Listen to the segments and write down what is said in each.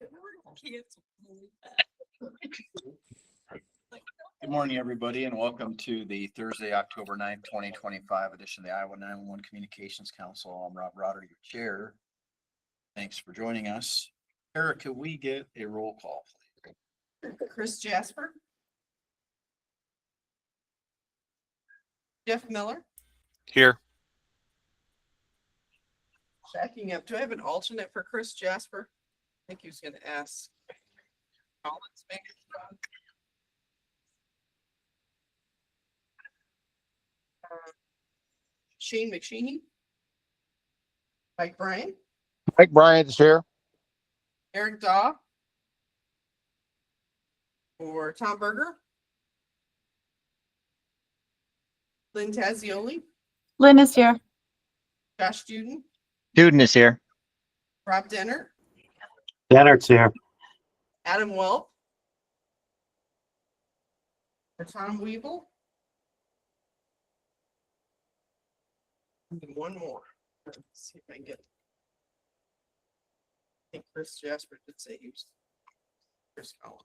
Good morning, everybody, and welcome to the Thursday, October 9th, 2025 edition of the Iowa 911 Communications Council. I'm Rob Rotter, your chair. Thanks for joining us. Eric, could we get a roll call, please? Chris Jasper. Jeff Miller. Here. Backing up. Do I have an alternate for Chris Jasper? I think he was gonna ask. Collins, maybe. Shane McSheeney. Mike Bryan. Mike Bryant is here. Eric Daw. Or Tom Berger. Lynn Tazioli. Lynn is here. Josh Duden. Duden is here. Rob Denner. Denner's here. Adam Welp. Or Tom Weevil. And one more. Let's see if I can get. I think Chris Jasper did say he was. Chris Collins.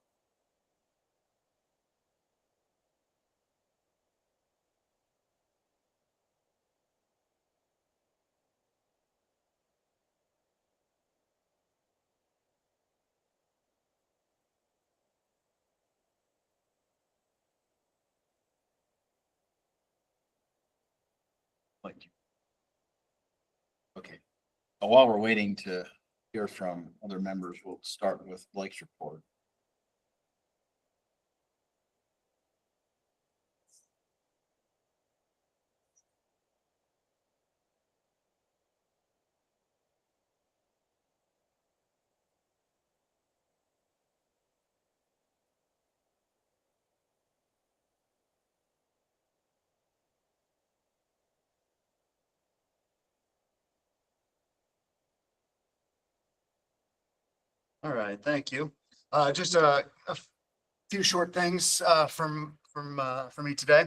Okay. While we're waiting to hear from other members, we'll start with Blake's report. All right, thank you. Just a few short things from me today.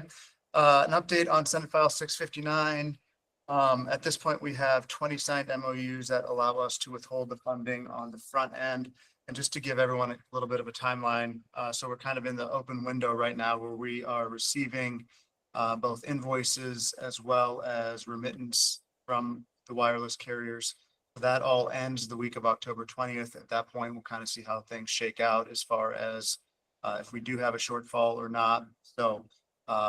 An update on Senate File 659. At this point, we have 20 signed MOUs that allow us to withhold the funding on the front end. And just to give everyone a little bit of a timeline, so we're kind of in the open window right now where we are receiving both invoices as well as remittance from the wireless carriers. That all ends the week of October 20th. At that point, we'll kind of see how things shake out as far as if we do have a shortfall or not. So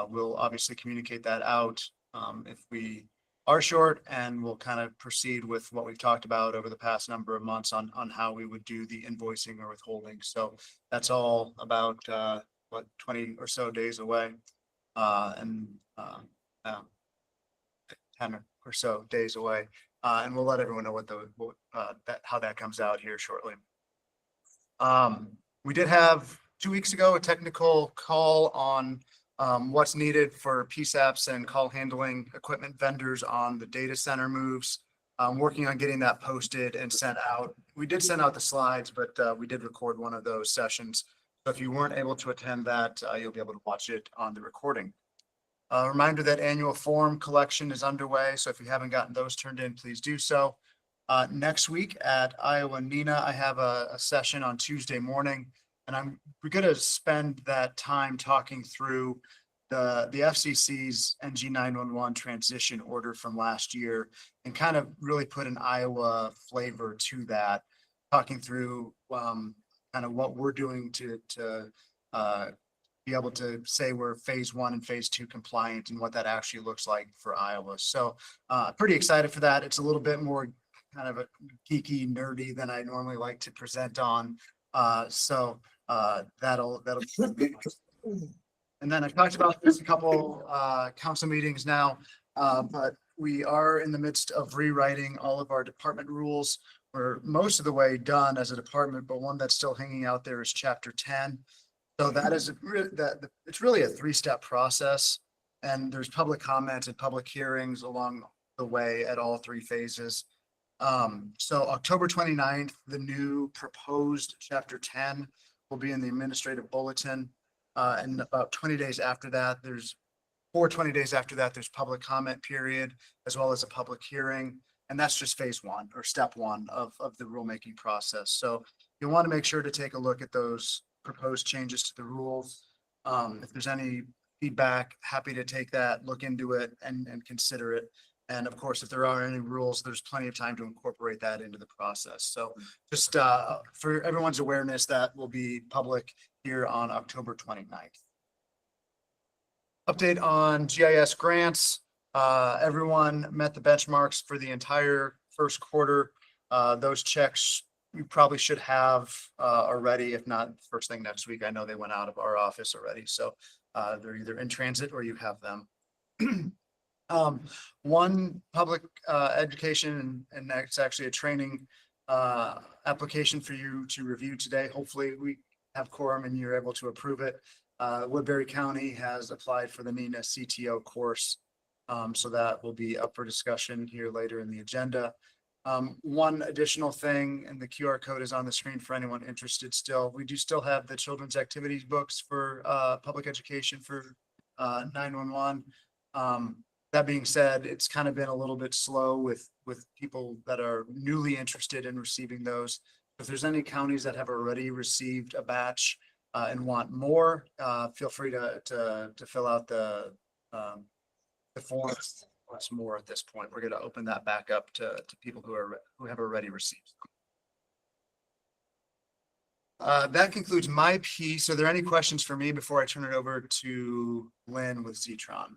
we'll obviously communicate that out if we are short, and we'll kind of proceed with what we've talked about over the past number of months on how we would do the invoicing or withholding. So that's all about 20 or so days away, and 10 or so days away. And we'll let everyone know how that comes out here shortly. We did have 2 weeks ago a technical call on what's needed for PSAPs and call handling equipment vendors on the data center moves. Working on getting that posted and sent out. We did send out the slides, but we did record one of those sessions. So if you weren't able to attend that, you'll be able to watch it on the recording. A reminder that annual form collection is underway. So if you haven't gotten those turned in, please do so. Next week at Iowa NENA, I have a session on Tuesday morning, and we're going to spend that time talking through the FCC's NG911 transition order from last year and kind of really put an Iowa flavor to that, talking through kind of what we're doing to be able to say we're phase 1 and phase 2 compliant and what that actually looks like for Iowa. So pretty excited for that. It's a little bit more kind of a geeky, nerdy than I normally like to present on. So that'll be. And then I've talked about this a couple council meetings now, but we are in the midst of rewriting all of our department rules. We're most of the way done as a department, but one that's still hanging out there is Chapter 10. So that is it's really a 3-step process, and there's public comments and public hearings along the way at all 3 phases. So October 29th, the new proposed Chapter 10 will be in the administrative bulletin. And about 20 days after that, there's 20 days after that, there's public comment period, as well as a public hearing. And that's just phase 1 or step 1 of the rulemaking process. So you'll want to make sure to take a look at those proposed changes to the rules. If there's any feedback, happy to take that, look into it and consider it. And of course, if there are any rules, there's plenty of time to incorporate that into the process. So just for everyone's awareness, that will be public here on October 29th. Update on GIS grants. Everyone met the benchmarks for the entire first quarter. Those checks you probably should have already, if not first thing next week. I know they went out of our office already, so they're either in transit or you have them. One public education, and that's actually a training application for you to review today. Hopefully we have quorum and you're able to approve it. Woodbury County has applied for the NENA CTO course. So that will be up for discussion here later in the agenda. One additional thing, and the QR code is on the screen for anyone interested still. We do still have the children's activities books for public education for 911. That being said, it's kind of been a little bit slow with people that are newly interested in receiving those. If there's any counties that have already received a batch and want more, feel free to fill out the forms. What's more at this point, we're going to open that back up to people who have already received. That concludes my piece. Are there any questions for me before I turn it over to Lynn with Zetron?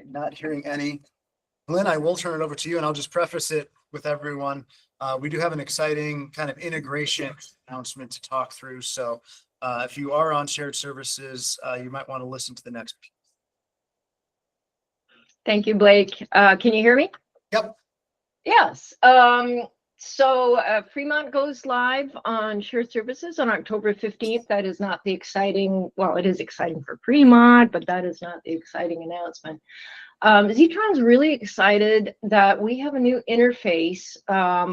Not hearing any. Lynn, I will turn it over to you, and I'll just preface it with everyone. We do have an exciting kind of integration announcement to talk through. So if you are on shared services, you might want to listen to the next piece. Thank you, Blake. Can you hear me? Yep. Yes. So Fremont goes live on shared services on October 15th. That is not the exciting, well, it is exciting for Fremont, but that is not the exciting announcement. Zetron's really excited that we have a new interface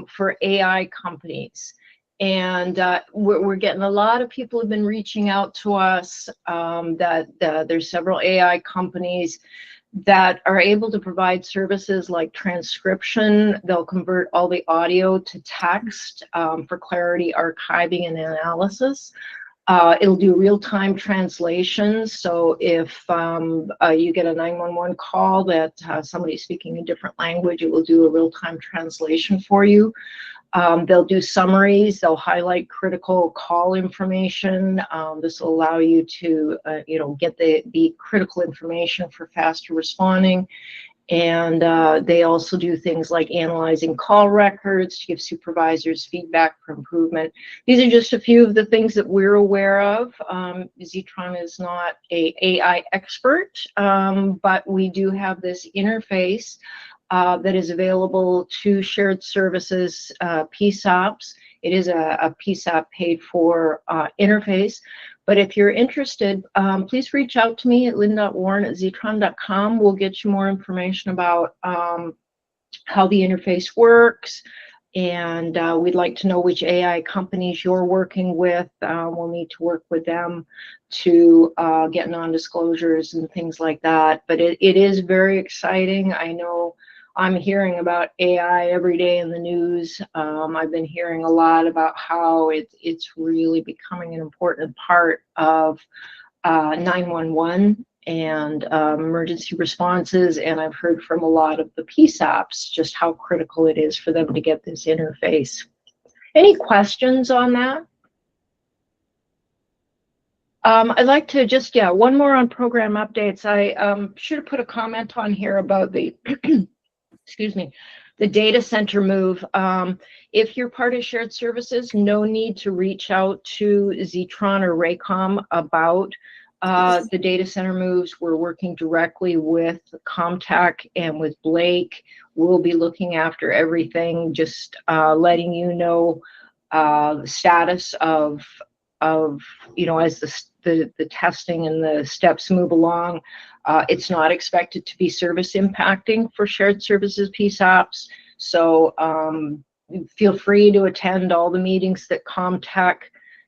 for AI companies. And we're getting a lot of people have been reaching out to us that there's several AI companies that are able to provide services like transcription. They'll convert all the audio to text for clarity, archiving, and analysis. It'll do real-time translations. So if you get a 911 call that somebody's speaking a different language, it will do a real-time translation for you. They'll do summaries. They'll highlight critical call information. This will allow you to, get the critical information for faster responding. And they also do things like analyzing call records to give supervisors feedback for improvement. These are just a few of the things that we're aware of. Zetron is not an AI expert, but we do have this interface that is available to shared services PSAPs. It is a PSAP paid for interface. But if you're interested, please reach out to me at lynn.warren@zetron.com. We'll get you more information about how the interface works. And we'd like to know which AI companies you're working with. We'll need to work with them to get non-disclosures and things like that. But it is very exciting. I know I'm hearing about AI every day in the news. I've been hearing a lot about how it's really becoming an important part of 911 and emergency responses. And I've heard from a lot of the PSAPs just how critical it is for them to get this interface. Any questions on that? I'd like to just, one more on program updates. I should have put a comment on here about the excuse me, the data center move. If you're part of shared services, no need to reach out to Zetron or Raycom about the data center moves. We're working directly with Comtech and with Blake. We'll be looking after everything, just letting you know the status of as the testing and the steps move along. It's not expected to be service impacting for shared services PSAPs. So feel free to attend all the meetings that Comtech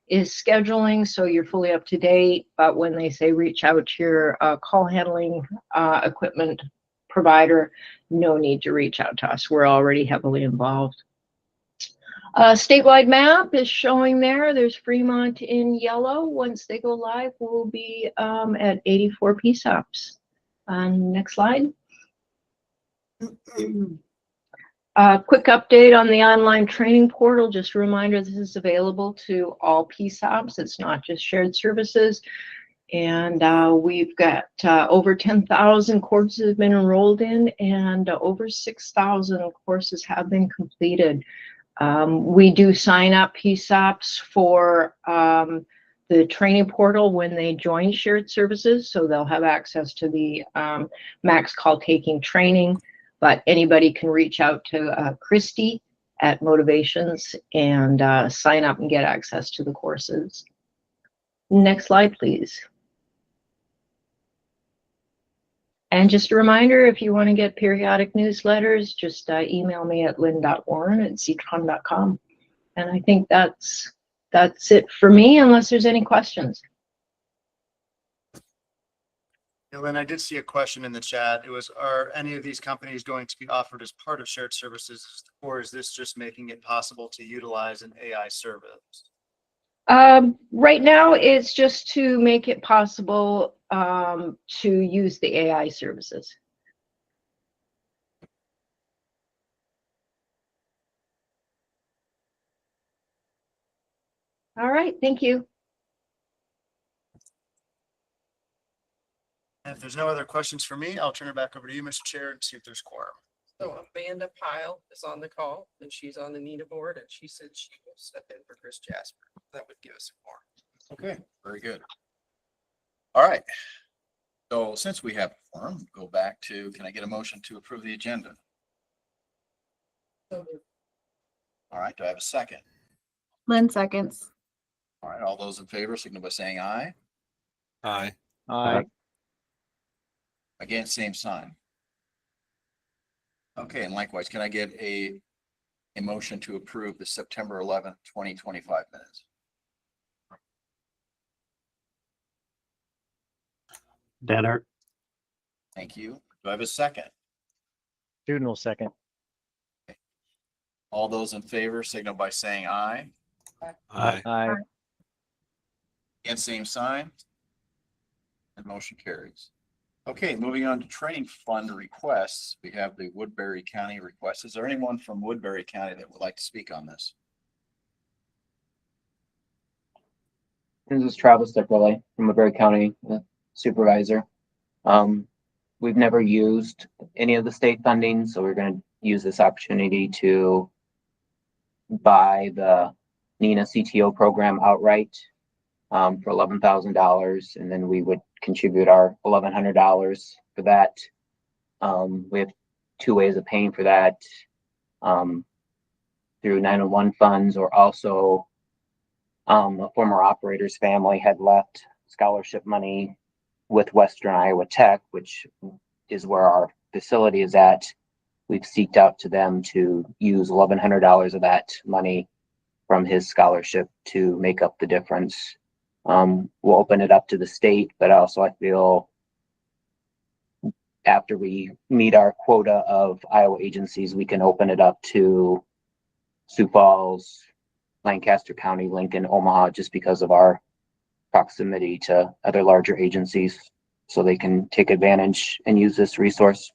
is scheduling, so you're fully up to date. But when they say reach out to your call handling equipment provider, no need to reach out to us. We're already heavily involved. Statewide map is showing there. There's Fremont in yellow. Once they go live, we'll be at 84 PSAPs. Next slide. Quick update on the online training portal. Just a reminder, this is available to all PSAPs. It's not just shared services. And we've got over 10,000 courses have been enrolled in, and over 6,000 courses have been completed. We do sign up PSAPs for the training portal when they join shared services, so they'll have access to the max call taking training, but anybody can reach out to Christy at Motivations and sign up and get access to the courses. Next slide, please. And just a reminder, if you want to get periodic newsletters, just email me at lynn.warren@ctron.com. And I think that's it for me, unless there's any questions. Yeah, Lynn, I did see a question in the chat. It was, are any of these companies going to be offered as part of shared services, or is this just making it possible to utilize an AI service? Right now, it's just to make it possible to use the AI services. All right, thank you. And if there's no other questions for me, I'll turn it back over to you, Mr. Chair, and see if there's quorum. So Amanda Pyle is on the call and she's on the NETA board and she said she will step in for Chris Jasper. That would give us more. Okay, very good. All right. So since we have a forum, go back to, can I get a motion to approve the agenda? So All right, do I have a second? Lynn seconds. All right, all those in favor, signal by saying aye. Aye. Aye. Again, same sign. Okay, and likewise, can I get a motion to approve the September 11th, 2025 minutes? Dennert. Thank you. Do I have a second? Student will second. All those in favor, signal by saying aye. Aye. Aye. And same sign. And motion carries. Okay, moving on to training fund requests. We have the Woodbury County request. Is there anyone from Woodbury County that would like to speak on this? This is Travis Dickerley from Woodbury County Supervisor. We've never used any of the state funding, so we're going to use this opportunity to buy the NENA CTO program outright for $11,000, and then we would contribute our $1,100 for that. We have two ways of paying for that, through 901 funds, or also a former operator's family had left scholarship money with Western Iowa Tech, which is where our facility is at. We've seeked out to them to use $1,100 of that money from his scholarship to make up the difference. We'll open it up to the state, but also I feel after we meet our quota of Iowa agencies, we can open it up to Sioux Falls, Lancaster County, Lincoln, Omaha, just because of our proximity to other larger agencies, so they can take advantage and use this resource.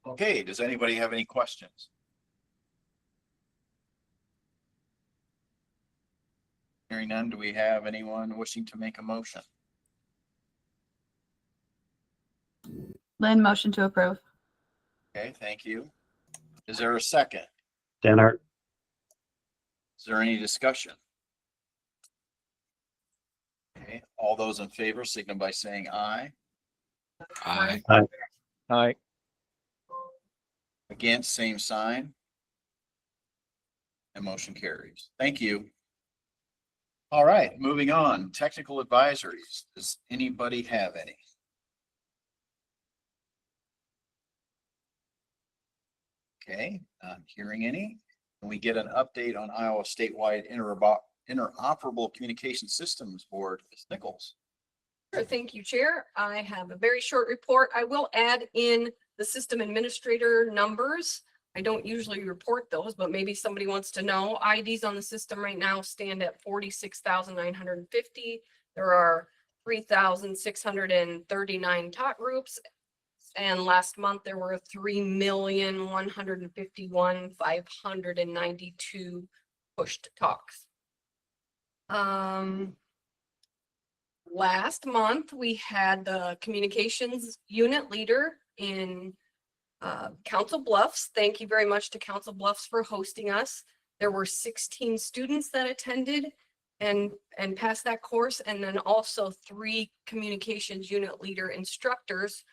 Okay, does anybody have any questions? Hearing none, do we have anyone wishing to make a motion? Lynn, motion to approve. Okay, thank you. Is there a second? Dennert. Is there any discussion? Okay, all those in favor signal by saying aye. Aye. Aye. Against, same sign. And motion carries. Thank you. All right, moving on. Technical advisories. Does anybody have any? Okay, not hearing any. Can we get an update on Iowa statewide interoperable communication systems board? Ms. Nichols. Sure, thank you, Chair. I have a very short report. I will add in the system administrator numbers. I don't usually report those, but maybe somebody wants to know. IDs on the system right now stand at 46,950. There are 3,639 talk groups. And last month there were 3,151,592 pushed talks. Last month, we had the communications unit leader in Council Bluffs. Thank you very much to Council Bluffs for hosting us. There were 16 students that attended and passed that course. And then also 3 communications unit leader instructors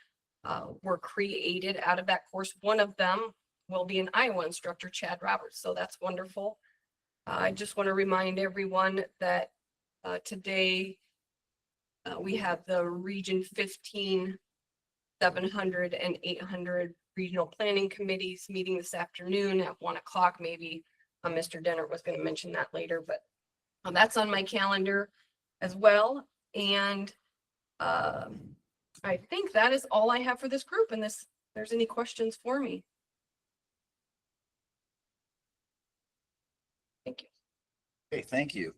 were created out of that course. One of them will be an Iowa instructor, Chad Roberts. So that's wonderful. I just want to remind everyone that today we have the Region 15, 700 and 800 regional planning committees meeting this afternoon at 1 o'clock. Maybe Mr. Dennert was going to mention that later, but that's on my calendar as well. And I think that is all I have for this group, unless there's any questions for me. Thank you. Okay, thank you.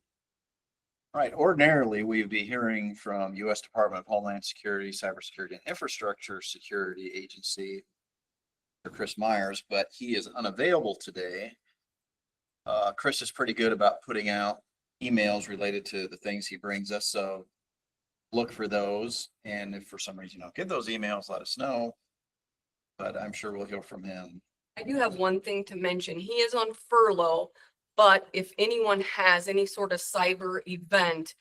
All right, ordinarily, we'd be hearing from U.S. Department of Homeland Security, Cybersecurity and Infrastructure Security Agency, Chris Myers, but he is unavailable today. Chris is pretty good about putting out emails related to the things he brings us, so look for those. And if for some reason you don't get those emails, let us know. But I'm sure we'll hear from him. I do have one thing to mention. He is on furlough, but if anyone has any sort of cyber event,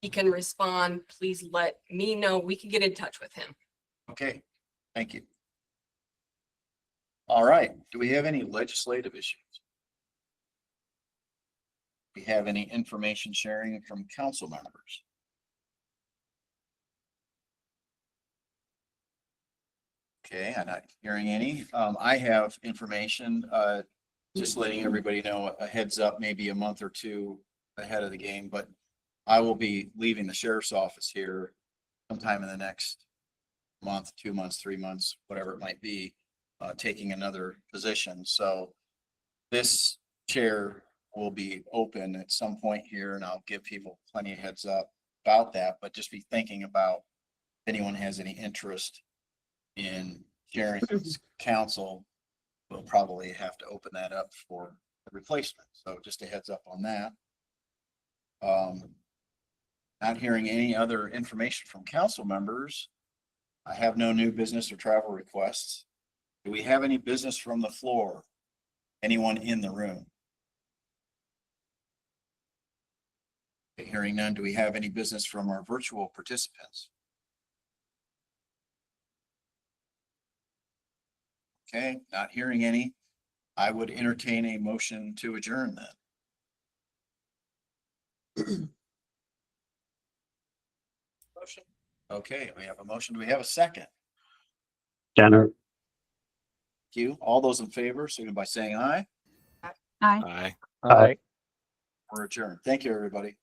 he can respond. Please let me know. We can get in touch with him. Okay, thank you. All right, do we have any legislative issues? Do we have any information sharing from council members? Okay, I'm not hearing any. I have information, just letting everybody know a heads up, maybe a month or two ahead of the game, but I will be leaving the sheriff's office here sometime in the next month, 2 months, 3 months, whatever it might be, taking another position. So this chair will be open at some point here, and I'll give people plenty of heads up about that, but just be thinking about if anyone has any interest in sharing this council, we'll probably have to open that up for a replacement. So just a heads up on that. Not hearing any other information from council members. I have no new business or travel requests. Do we have any business from the floor? Anyone in the room? Okay, hearing none, do we have any business from our virtual participants? Okay, not hearing any. I would entertain a motion to adjourn then. Motion. Okay, we have a motion. Do we have a second? Denner. Thank you. All those in favor, signify by saying aye. Aye. Aye. Aye. We're adjourned. Thank you, everybody.